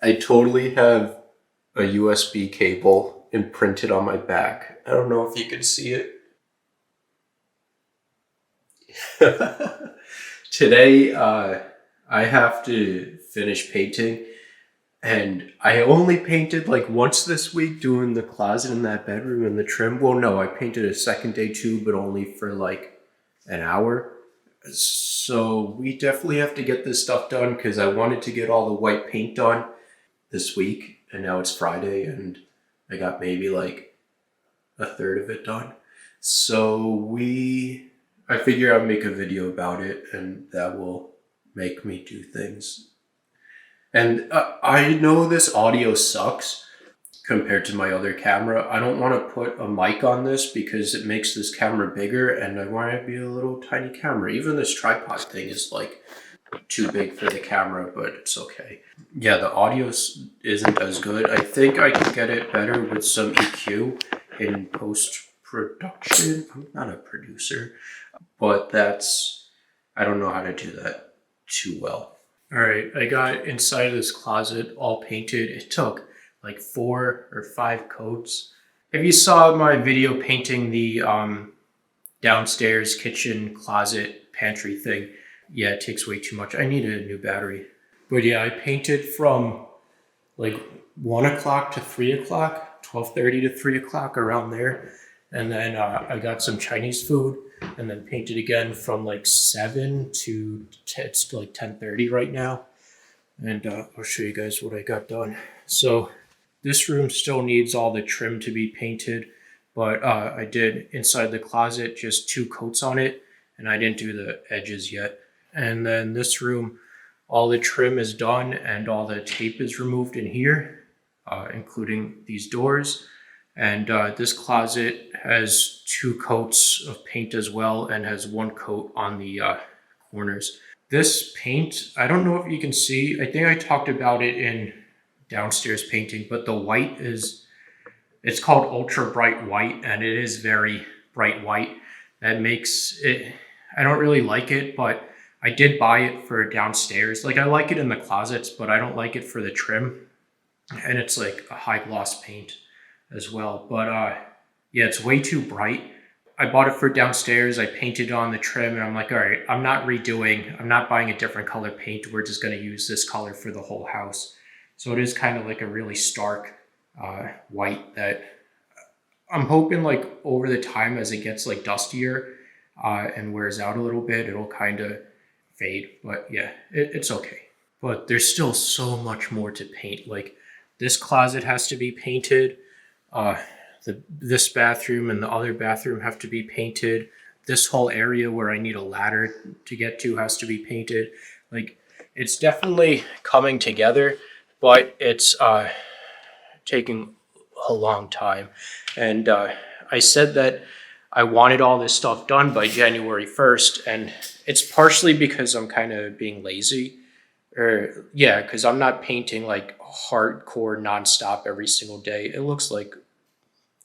I totally have a USB cable imprinted on my back. I don't know if you can see it. Today, I have to finish painting, and I only painted like once this week doing the closet in that bedroom and the trim. Well, no, I painted a second day too, but only for like an hour. So we definitely have to get this stuff done because I wanted to get all the white paint done this week, and now it's Friday, and I got maybe like a third of it done. So I figure I'll make a video about it, and that will make me do things. And I know this audio sucks compared to my other camera. I don't want to put a mic on this because it makes this camera bigger, and I want it to be a little tiny camera. Even this tripod thing is like too big for the camera, but it's okay. Yeah, the audio isn't as good. I think I can get it better with some EQ in post-production. I'm not a producer, but I don't know how to do that too well. All right, I got inside of this closet all painted. It took like 4 or 5 coats. If you saw my video painting the downstairs kitchen closet pantry thing, yeah, it takes way too much. I need a new battery. But yeah, I painted from like 1 o'clock to 3 o'clock, 12:30 to 3 o'clock, around there. And then I got some Chinese food, and then painted again from like 7 to it's like 10:30 right now. And I'll show you guys what I got done. So this room still needs all the trim to be painted, but I did inside the closet just 2 coats on it, and I didn't do the edges yet. And then this room, all the trim is done and all the tape is removed in here, including these doors. And this closet has 2 coats of paint as well, and has 1 coat on the corners. This paint, I don't know if you can see, I think I talked about it in downstairs painting, but the white it's called ultra bright white, and it is very bright white. That makes it, I don't really like it, but I did buy it for downstairs. Like, I like it in the closets, but I don't like it for the trim. And it's like a high gloss paint as well. But yeah, it's way too bright. I bought it for downstairs. I painted on the trim, and I'm like, all right, I'm not buying a different color paint. We're just going to use this color for the whole house. So it is kind of like a really stark white that I'm hoping like over the time as it gets like dustier and wears out a little bit, it'll kind of fade. But yeah, it's okay. But there's still so much more to paint. Like, this closet has to be painted. This bathroom and the other bathroom have to be painted. This whole area where I need a ladder to get to has to be painted. Like, it's definitely coming together, but it's taking a long time. And I said that I wanted all this stuff done by January 1st, and it's partially because I'm kind of being lazy. Yeah, because I'm not painting like hardcore nonstop every single day. It looks like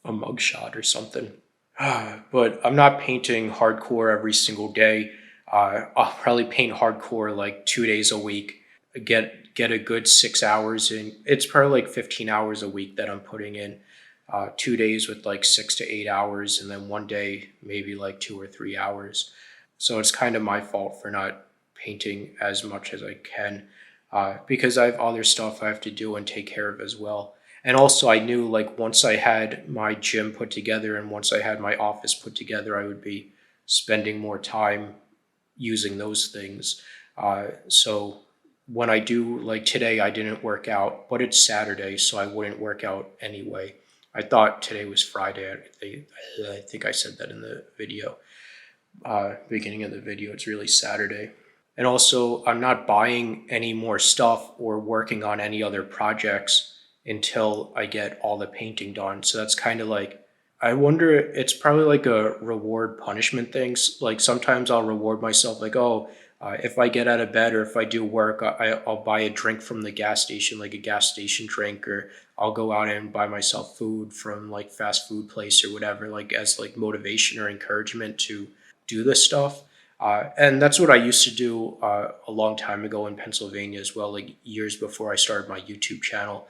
a mugshot or something. But I'm not painting hardcore every single day. I'll probably paint hardcore like 2 days a week. Get a good 6 hours in. It's probably like 15 hours a week that I'm putting in. 2 days with like 6 to 8 hours, and then 1 day maybe like 2 or 3 hours. So it's kind of my fault for not painting as much as I can, because I have other stuff I have to do and take care of as well. And also, I knew like once I had my gym put together and once I had my office put together, I would be spending more time using those things. So when I do, like today, I didn't work out, but it's Saturday, so I wouldn't work out anyway. I thought today was Friday. I think I said that in the video, beginning of the video. It's really Saturday. And also, I'm not buying any more stuff or working on any other projects until I get all the painting done. So that's kind of like, I wonder, it's probably like a reward punishment thing. Like, sometimes I'll reward myself, like, oh, if I get out of bed or if I do work, I'll buy a drink from the gas station, like a gas station drink, or I'll go out and buy myself food from like fast food place or whatever, like as like motivation or encouragement to do this stuff. And that's what I used to do a long time ago in Pennsylvania as well, like years before I started my YouTube channel.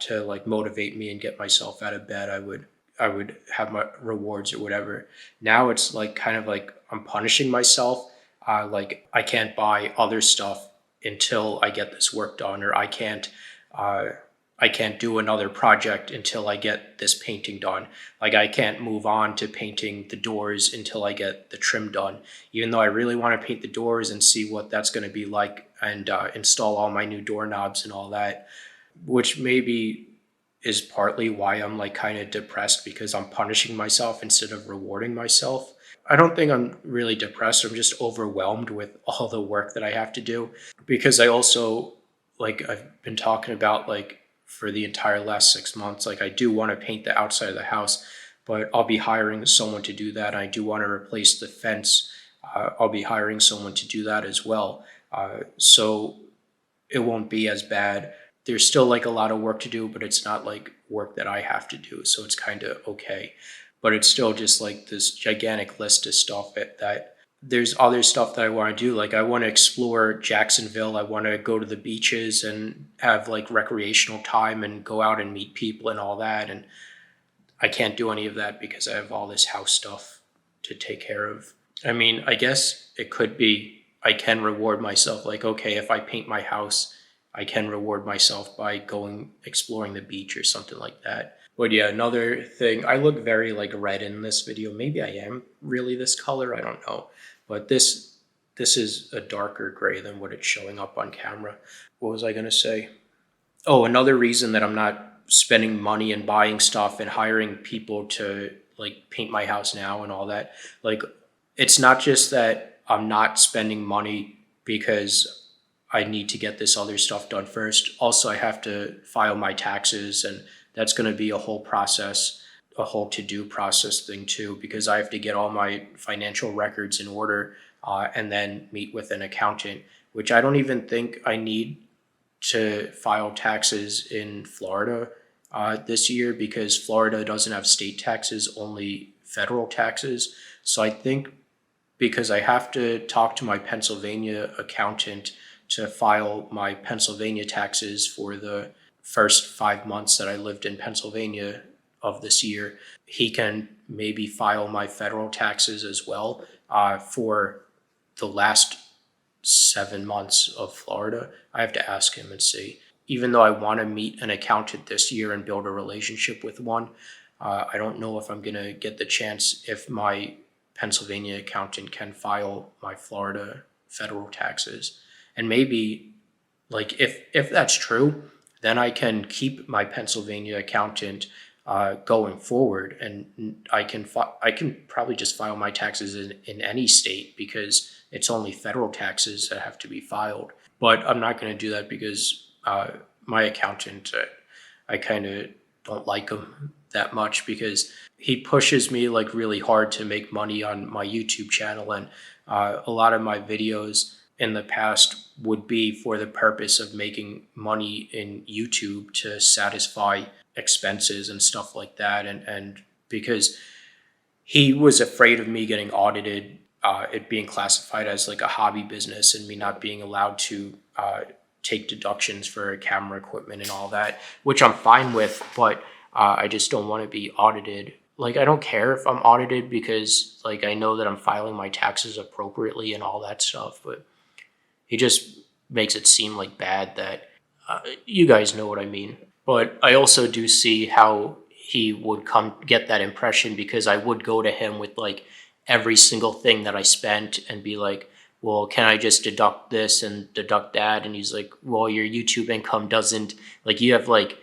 To like motivate me and get myself out of bed, I would have my rewards or whatever. Now it's like kind of like I'm punishing myself. Like I can't buy other stuff until I get this work done, or uh, I can't do another project until I get this painting done. Like I can't move on to painting the doors until I get the trim done, even though I really want to paint the doors and see what that's going to be like, and install all my new doorknobs and all that, which maybe is partly why I'm like kind of depressed, because I'm punishing myself instead of rewarding myself. I don't think I'm really depressed. I'm just overwhelmed with all the work that I have to do, because I also, like I've been talking about, like for the entire last 6 months, like I do want to paint the outside of the house, but I'll be hiring someone to do that. I do want to replace the fence. I'll be hiring someone to do that as well. So it won't be as bad. There's still like a lot of work to do, but it's not like work that I have to do. So it's kind of okay. But it's still just like this gigantic list of stuff that there's other stuff that I want to do. Like I want to explore Jacksonville. I want to go to the beaches and have like recreational time and go out and meet people and all that. And I can't do any of that because I have all this house stuff to take care of. I mean, I guess it could be I can reward myself. Like, okay, if I paint my house, I can reward myself by going exploring the beach or something like that. But yeah, another thing, I look very like red in this video. Maybe I am really this color, I don't know. But this is a darker gray than what it's showing up on camera. What was I gonna say? Oh, another reason that I'm not spending money and buying stuff and hiring people to like paint my house now and all that. Like, it's not just that I'm not spending money because I need to get this other stuff done first. Also, I have to file my taxes, and that's going to be a whole process, a whole to-do process thing too, because I have to get all my financial records in order, and then meet with an accountant, which I don't even think I need to file taxes in Florida this year, because Florida doesn't have state taxes, only federal taxes. So I think because I have to talk to my Pennsylvania accountant to file my Pennsylvania taxes for the first 5 months that I lived in Pennsylvania of this year, he can maybe file my federal taxes as well for the last 7 months of Florida. I have to ask him and see. Even though I want to meet an accountant this year and build a relationship with one, I don't know if I'm going to get the chance if my Pennsylvania accountant can file my Florida federal taxes. And maybe, like, if that's true, then I can keep my Pennsylvania accountant going forward, and I can probably just file my taxes in any state, because it's only federal taxes that have to be filed. But I'm not going to do that because my accountant, I kind of don't like him that much, because he pushes me like really hard to make money on my YouTube channel, and a lot of my videos in the past would be for the purpose of making money in YouTube to satisfy expenses and stuff like that. And because he was afraid of me getting audited, it being classified as like a hobby business, and me not being allowed to take deductions for camera equipment and all that, which I'm fine with, but I just don't want to be audited. Like, I don't care if I'm audited, because like I know that I'm filing my taxes appropriately and all that stuff, but he just makes it seem like bad that you guys know what I mean. But I also do see how he would come get that impression, because I would go to him with like every single thing that I spent and be like, well, can I just deduct this and deduct that? And he's like, well, your YouTube income doesn't, like, you have like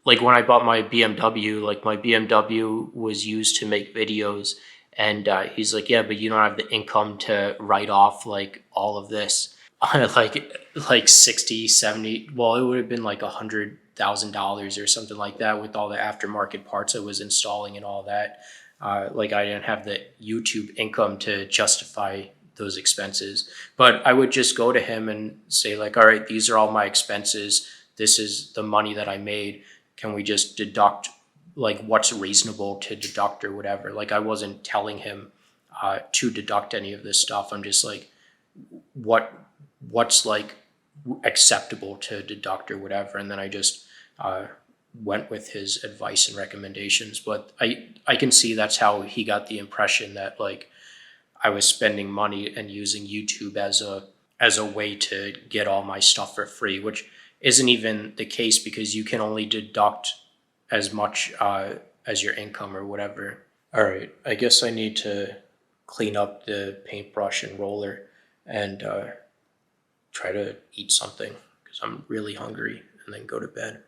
when I bought my BMW, like my BMW was used to make videos. And he's like, yeah, but you don't have the income to write off like all of this. like 60, 70, well, it would have been like $100,000 or something like that, with all the aftermarket parts I was installing and all that. Like, I didn't have the YouTube income to justify those expenses. But I would just go to him and say like, all right, these are all my expenses. This is the money that I made. Can we just deduct like what's reasonable to deduct or whatever? Like, I wasn't telling him to deduct any of this stuff. I'm just like, what's like acceptable to deduct or whatever, and then I just went with his advice and recommendations. But I can see that's how he got the impression that like I was spending money and using YouTube as a way to get all my stuff for free, which isn't even the case, because you can only deduct as much as your income or whatever. All right, I guess I need to clean up the paintbrush and roller and try to eat something because I'm really hungry, and then go to bed.